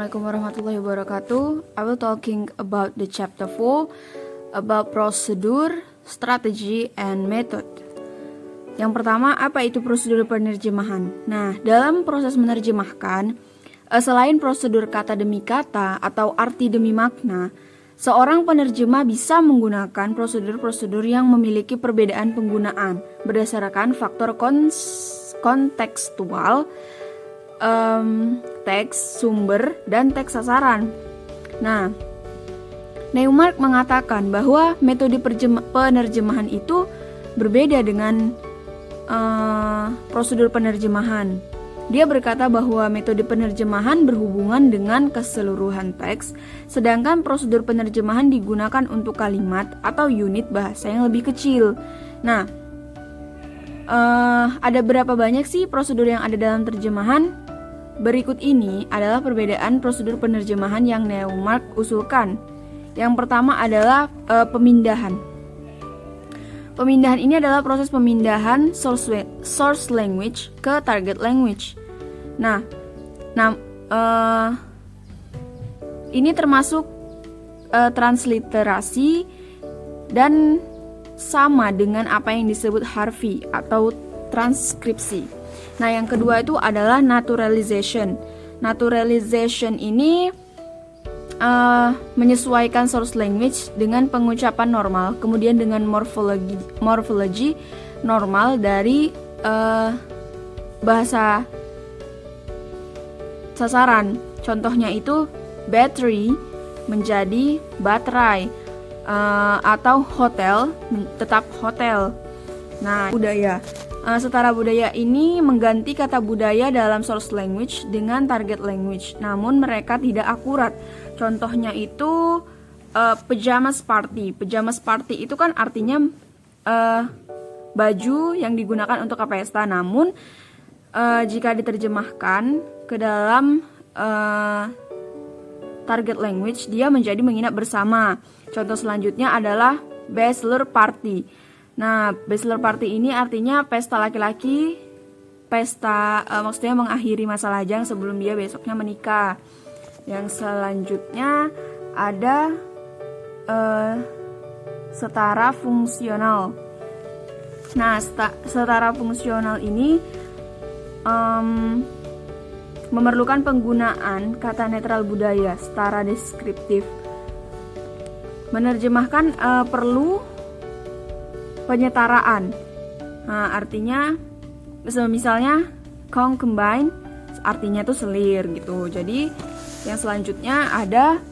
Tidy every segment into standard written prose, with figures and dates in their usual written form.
Assalamualaikum warahmatullahi wabarakatuh. I will talking about the chapter 4 about prosedur, strategi, and method. Yang pertama, apa itu prosedur penerjemahan? Nah, dalam proses menerjemahkan, selain prosedur kata demi kata atau arti demi makna, seorang penerjemah bisa menggunakan prosedur-prosedur yang memiliki perbedaan penggunaan berdasarkan faktor kontekstual, teks, sumber, dan teks sasaran. Nah, Newmark mengatakan bahwa metode penerjemahan itu berbeda dengan prosedur penerjemahan. Dia berkata bahwa metode penerjemahan berhubungan dengan keseluruhan teks, sedangkan prosedur penerjemahan digunakan untuk kalimat atau unit bahasa yang lebih kecil. Nah, ada berapa banyak sih prosedur yang ada dalam terjemahan? Berikut ini adalah perbedaan prosedur penerjemahan yang Newmark usulkan. Yang pertama adalah pemindahan. Pemindahan ini adalah proses pemindahan source language ke target language. Nah, ini termasuk transliterasi dan sama dengan apa yang disebut harfi atau transkripsi. Nah, yang kedua itu adalah naturalization. Naturalization ini menyesuaikan source language dengan pengucapan normal, kemudian dengan morfologi normal dari bahasa sasaran. Contohnya itu battery menjadi baterai, atau hotel tetap hotel. Nah, budaya. Setara budaya ini mengganti kata budaya dalam source language dengan target language, namun mereka tidak akurat. Contohnya itu pajamas party. Pajamas party itu kan artinya baju yang digunakan untuk pesta, namun jika diterjemahkan ke dalam target language, dia menjadi menginap bersama. Contoh selanjutnya adalah bachelor party. Nah, bachelor party ini artinya pesta laki-laki, pesta maksudnya mengakhiri masa lajang sebelum dia besoknya menikah. Yang selanjutnya ada setara fungsional. Nah, setara fungsional ini memerlukan penggunaan kata netral budaya, setara deskriptif. Menerjemahkan perlu penyetaraan. Nah, artinya misalnya combine artinya tuh selir gitu. Jadi yang selanjutnya ada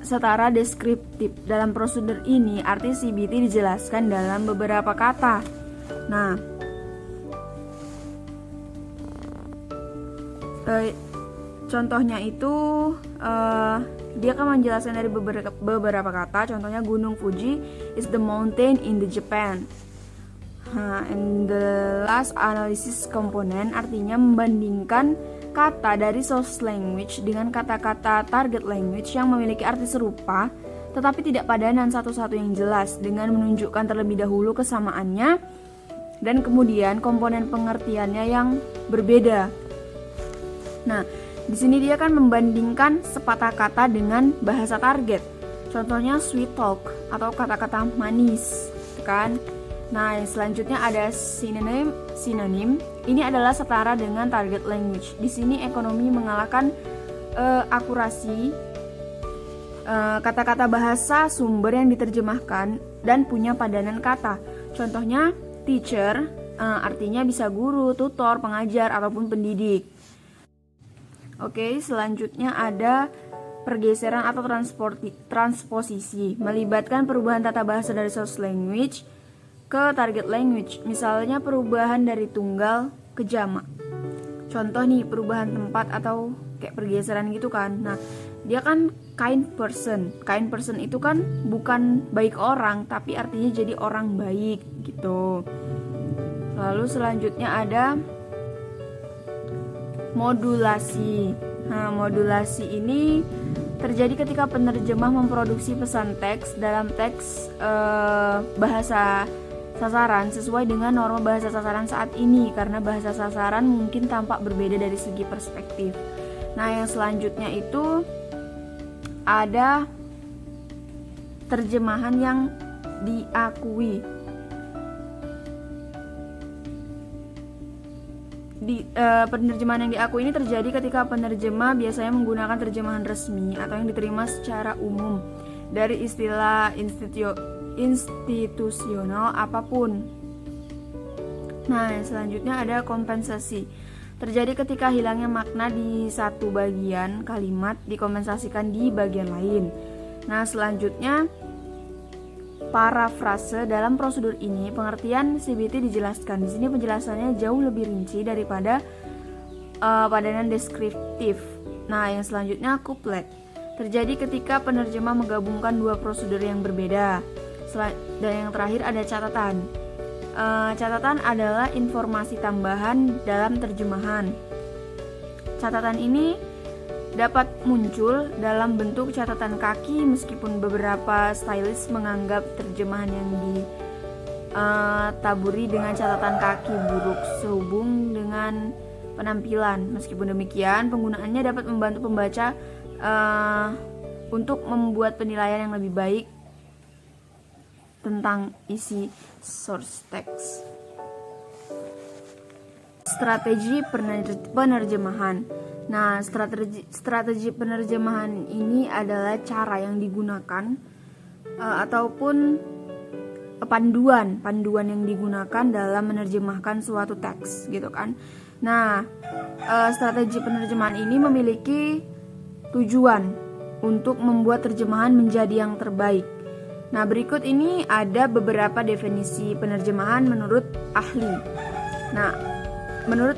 setara deskriptif. Dalam prosedur ini arti CBT dijelaskan dalam beberapa kata. Nah, contohnya itu dia akan menjelaskan dari beberapa kata. Contohnya Gunung Fuji is the mountain in the Japan. And the last analysis component artinya membandingkan kata dari source language dengan kata-kata target language yang memiliki arti serupa tetapi tidak padanan satu-satu yang jelas, dengan menunjukkan terlebih dahulu kesamaannya dan kemudian komponen pengertiannya yang berbeda. Nah, di sini dia akan membandingkan sepatah kata dengan bahasa target. Contohnya sweet talk atau kata-kata manis, kan? Nah, yang selanjutnya ada sinonim. Ini adalah setara dengan target language. Di sini ekonomi mengalahkan akurasi kata-kata bahasa sumber yang diterjemahkan dan punya padanan kata. Contohnya teacher artinya bisa guru, tutor, pengajar ataupun pendidik. Oke, selanjutnya ada pergeseran atau transposisi, melibatkan perubahan tata bahasa dari source language ke target language. Misalnya perubahan dari tunggal ke jamak. Contoh nih, perubahan tempat atau kayak pergeseran gitu kan. Nah, dia kan kind person. Kind person itu kan bukan baik orang, tapi artinya jadi orang baik gitu. Lalu selanjutnya ada modulasi. Nah, modulasi ini terjadi ketika penerjemah memproduksi pesan teks dalam teks bahasa sasaran sesuai dengan norma bahasa sasaran saat ini, karena bahasa sasaran mungkin tampak berbeda dari segi perspektif. Nah, yang selanjutnya itu ada terjemahan yang diakui. Penerjemahan yang diakui ini terjadi ketika penerjemah biasanya menggunakan terjemahan resmi atau yang diterima secara umum dari istilah institusional apapun. Nah, selanjutnya ada kompensasi. Terjadi ketika hilangnya makna di satu bagian kalimat dikompensasikan di bagian lain. Nah, selanjutnya parafrase. Dalam prosedur ini pengertian CBT dijelaskan. Di sini penjelasannya jauh lebih rinci daripada padanan deskriptif. Nah, yang selanjutnya kuplet. Terjadi ketika penerjemah menggabungkan dua prosedur yang berbeda. Dan yang terakhir ada catatan. Catatan adalah informasi tambahan dalam terjemahan. Catatan ini dapat muncul dalam bentuk catatan kaki meskipun beberapa stylist menganggap terjemahan yang ditaburi dengan catatan kaki buruk sehubung dengan penampilan. Meskipun demikian, penggunaannya dapat membantu pembaca untuk membuat penilaian yang lebih baik tentang isi source text. Strategi penerjemahan. Nah, strategi penerjemahan ini adalah cara yang digunakan ataupun panduan yang digunakan dalam menerjemahkan suatu teks, gitu kan. Nah, strategi penerjemahan ini memiliki tujuan untuk membuat terjemahan menjadi yang terbaik. Nah, berikut ini ada beberapa definisi penerjemahan menurut ahli. Nah, menurut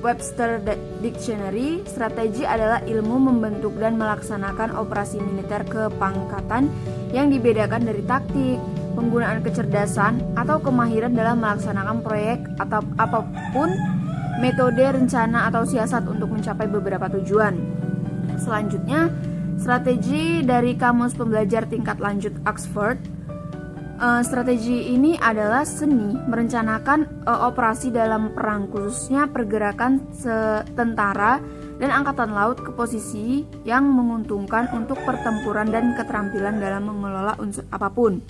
Webster Dictionary, strategi adalah ilmu membentuk dan melaksanakan operasi militer kepangkatan yang dibedakan dari taktik, penggunaan kecerdasan, atau kemahiran dalam melaksanakan proyek atau apapun metode, rencana, atau siasat untuk mencapai beberapa tujuan. Selanjutnya, strategi dari Kamus Pembelajar Tingkat Lanjut Oxford. Strategi ini adalah seni merencanakan operasi dalam perang, khususnya pergerakan tentara dan angkatan laut ke posisi yang menguntungkan untuk pertempuran dan keterampilan dalam mengelola unsur apapun.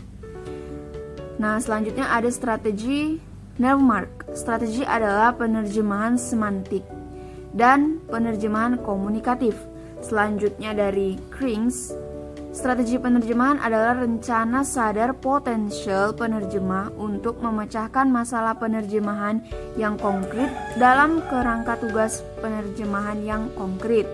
Nah, selanjutnya ada strategi Neumark. Strategi adalah penerjemahan semantik dan penerjemahan komunikatif. Selanjutnya dari Krings, strategi penerjemahan adalah rencana sadar potensial penerjemah untuk memecahkan masalah penerjemahan yang konkret dalam kerangka tugas penerjemahan yang konkret.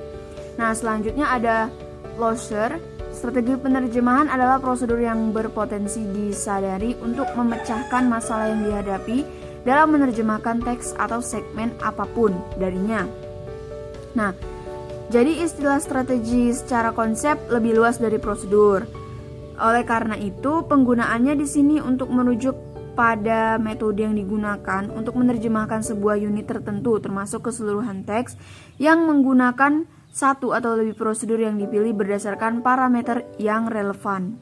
Nah, selanjutnya ada Closure. Strategi penerjemahan adalah prosedur yang berpotensi disadari untuk memecahkan masalah yang dihadapi dalam menerjemahkan teks atau segmen apapun darinya. Nah, jadi istilah strategi secara konsep lebih luas dari prosedur. Oleh karena itu, penggunaannya di sini untuk merujuk pada metode yang digunakan untuk menerjemahkan sebuah unit tertentu, termasuk keseluruhan teks yang menggunakan satu atau lebih prosedur yang dipilih berdasarkan parameter yang relevan.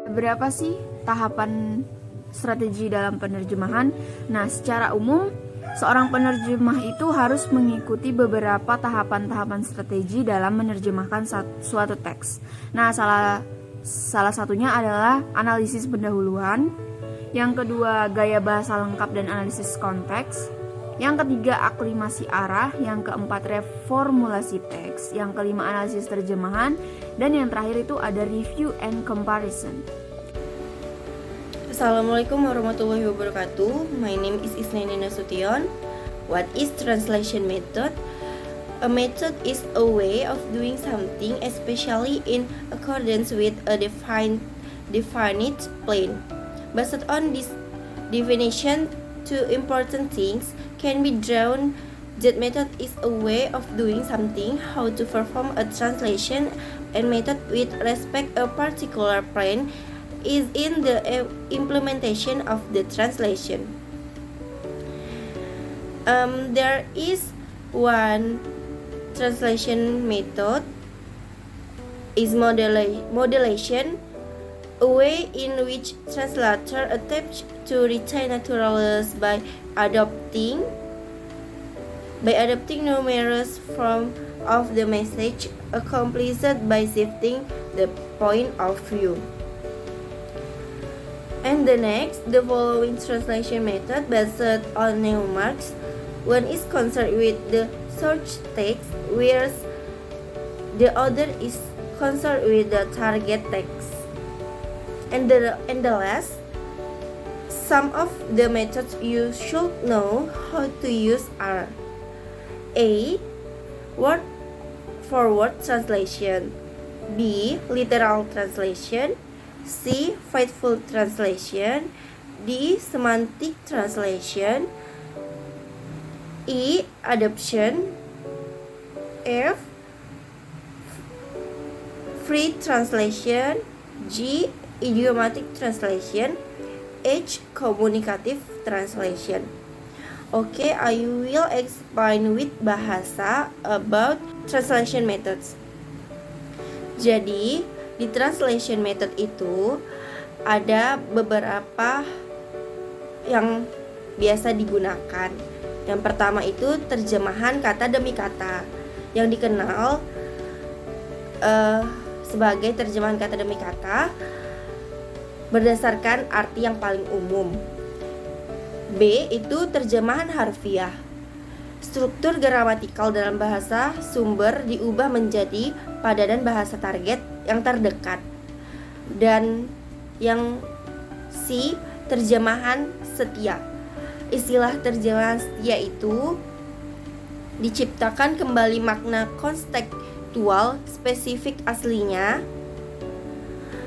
Berapa sih tahapan strategi dalam penerjemahan? Nah, secara umum seorang penerjemah itu harus mengikuti beberapa tahapan-tahapan strategi dalam menerjemahkan suatu teks. Nah, salah satunya adalah analisis pendahuluan, yang kedua gaya bahasa lengkap dan analisis konteks, yang ketiga aklimasi arah, yang keempat reformulasi teks, yang kelima analisis terjemahan, dan yang terakhir itu ada review and comparison. Assalamualaikum warahmatullahi wabarakatuh. My name is Isnaini Nasution. What is translation method? A method is a way of doing something, especially in accordance with a definite plan. Based on this definition, two important things can be drawn. That method is a way of doing something, how to perform a translation, and method with respect a particular plan is in the implementation of the translation. There is one translation method is modulation, a way in which translator attempts to retain naturalness by adopting numerous forms of the message accomplished by shifting the point of view. And the next, the following translation method based on mnemonics. One is concerned with the source text, whereas the other is concerned with the target text. And the last, some of the methods you should know how to use are: A. Word for word translation, B. Literal translation, C. Faithful translation, D. Semantic translation, E. Adoption, F. Free translation, G. Idiomatic translation, H. Communicative translation. Okay, I will explain with bahasa about translation methods. Jadi, di translation method itu ada beberapa yang biasa digunakan. Yang pertama itu terjemahan kata demi kata, yang dikenal sebagai terjemahan kata demi kata berdasarkan arti yang paling umum. B itu terjemahan harfiah. Struktur gramatikal dalam bahasa sumber diubah menjadi padanan bahasa target yang terdekat. Dan yang C, terjemahan setia. Istilah terjemahan setia itu diciptakan kembali makna kontekstual spesifik aslinya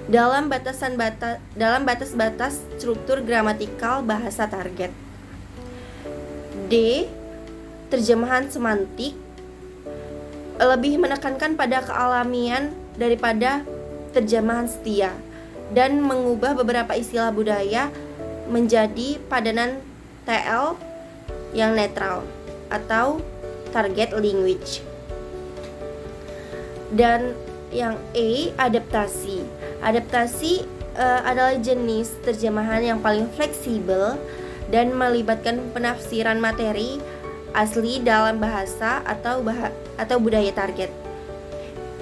dalam batas-batas struktur gramatikal bahasa target. D. Terjemahan semantik, lebih menekankan pada kealamian daripada terjemahan setia dan mengubah beberapa istilah budaya menjadi padanan TL yang netral atau target language. Dan yang E, adaptasi. Adaptasi adalah jenis terjemahan yang paling fleksibel dan melibatkan penafsiran materi asli dalam bahasa atau budaya target.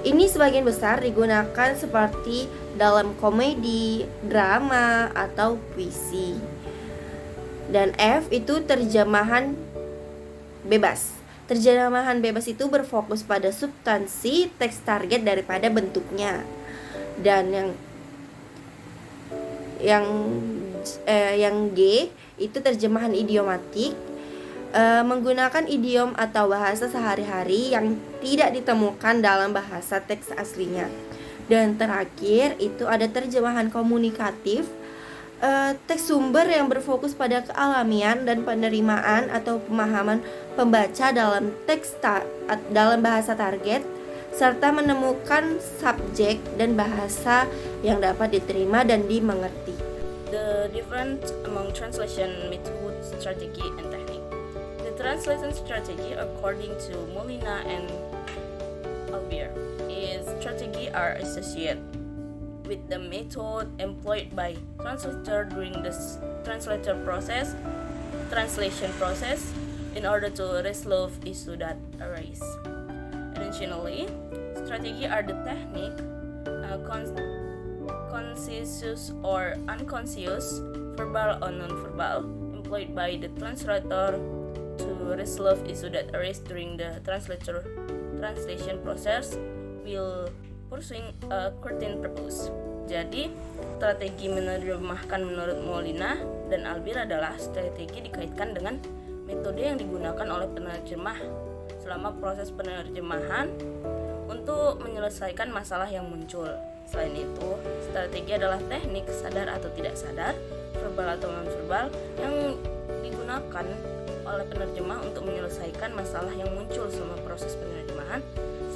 Ini sebagian besar digunakan seperti dalam komedi, drama, atau puisi. Dan F itu terjemahan bebas. Terjemahan bebas itu berfokus pada substansi teks target daripada bentuknya. Dan yang G itu terjemahan idiomatik, menggunakan idiom atau bahasa sehari-hari yang tidak ditemukan dalam bahasa teks aslinya. Dan terakhir itu ada terjemahan komunikatif, teks sumber yang berfokus pada kealamian dan penerimaan atau pemahaman pembaca dalam dalam bahasa target, serta menemukan subjek dan bahasa yang dapat diterima dan dimengerti. The difference among translation method, strategy, and technique. The translation strategy, according to Molina and Albier, is strategy are associated with the method employed by translator during the translation process, in order to resolve issue that arise. Additionally, strategy are the technique, conscious or unconscious, verbal or non-verbal, employed by the translator to resolve issue that arise during the translation process while pursuing a certain purpose. Jadi, strategi menerjemahkan menurut Molina dan Albir adalah strategi dikaitkan dengan metode yang digunakan oleh penerjemah selama proses penerjemahan untuk menyelesaikan masalah yang muncul. Selain itu, strategi adalah teknik sadar atau tidak sadar, verbal atau non-verbal, yang digunakan oleh penerjemah untuk menyelesaikan masalah yang muncul selama proses penerjemahan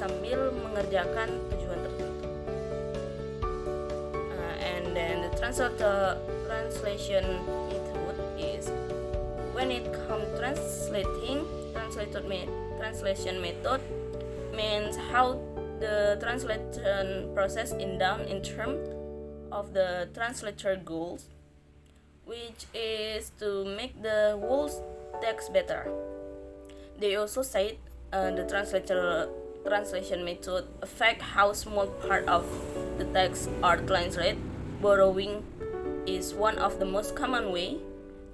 sambil mengerjakan tujuan tertentu. And then the translation method is when it comes translation method means how the translation process in terms of the translator goals, which is to make the whole text better. They also said the translation method affect how small part of the text are translated. Borrowing is one of the most common way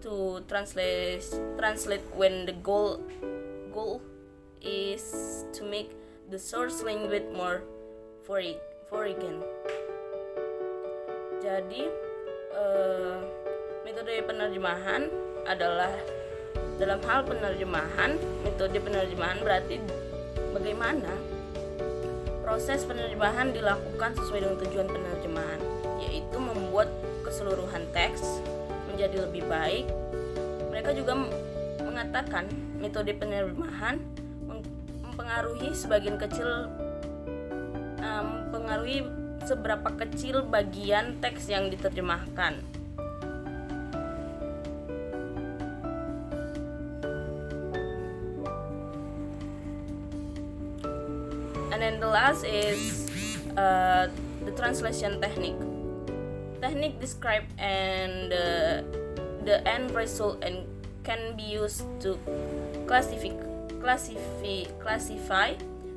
to translate when the goal is to make the source language more foreign. Jadi metode penerjemahan adalah dalam hal penerjemahan, metode penerjemahan berarti bagaimana proses penerjemahan dilakukan sesuai dengan tujuan penerjemahan, yaitu membuat keseluruhan teks menjadi lebih baik. Mereka juga mengatakan metode penerjemahan mempengaruhi seberapa kecil bagian teks yang diterjemahkan. And then the last is the translation technique. Technique describe and the end result and can be used to classify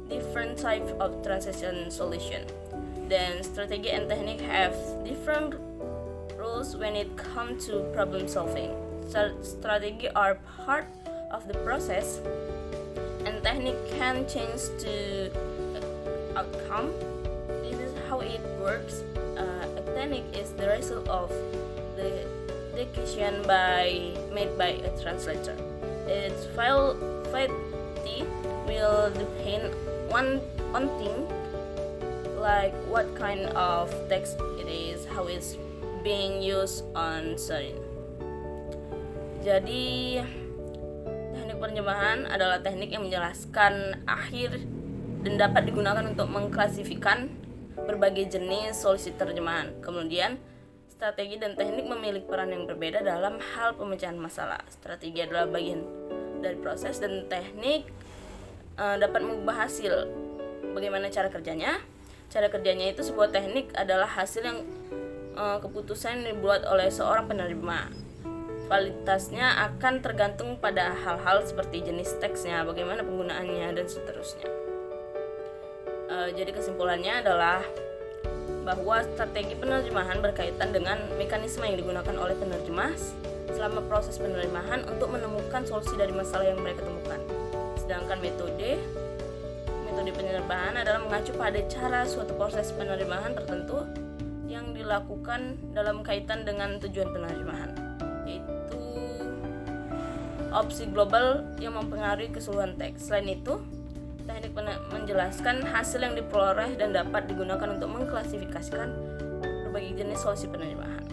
different types of translation solution. Then strategy and technique have different rules when it comes to problem solving. Strategy are part of the process, and technique can change to outcome. This is how it works. A technique is the result of the decision made by a translator. Its fidelity will depend on thing like what kind of text it is, how it's being used on screen. Jadi teknik penerjemahan adalah teknik yang menjelaskan akhir dan dapat digunakan untuk mengklasifikasikan berbagai jenis solusi terjemahan. Kemudian strategi dan teknik memiliki peran yang berbeda dalam hal pemecahan masalah. Strategi adalah bagian dari proses dan teknik dapat mengubah hasil. Bagaimana cara kerjanya? Cara kerjanya itu sebuah teknik adalah hasil yang keputusan yang dibuat oleh seorang penerjemah. Validitasnya akan tergantung pada hal-hal seperti jenis teksnya, bagaimana penggunaannya, dan seterusnya. Jadi kesimpulannya adalah bahwa strategi penerjemahan berkaitan dengan mekanisme yang digunakan oleh penerjemah selama proses penerjemahan untuk menemukan solusi dari masalah yang mereka temukan. Sedangkan metode penerjemahan adalah mengacu pada cara suatu proses penerjemahan tertentu yang dilakukan dalam kaitan dengan tujuan penerjemahan, yaitu opsi global yang mempengaruhi keseluruhan teks. Selain itu, teknik menjelaskan hasil yang diperoleh dan dapat digunakan untuk mengklasifikasikan berbagai jenis solusi penerjemahan.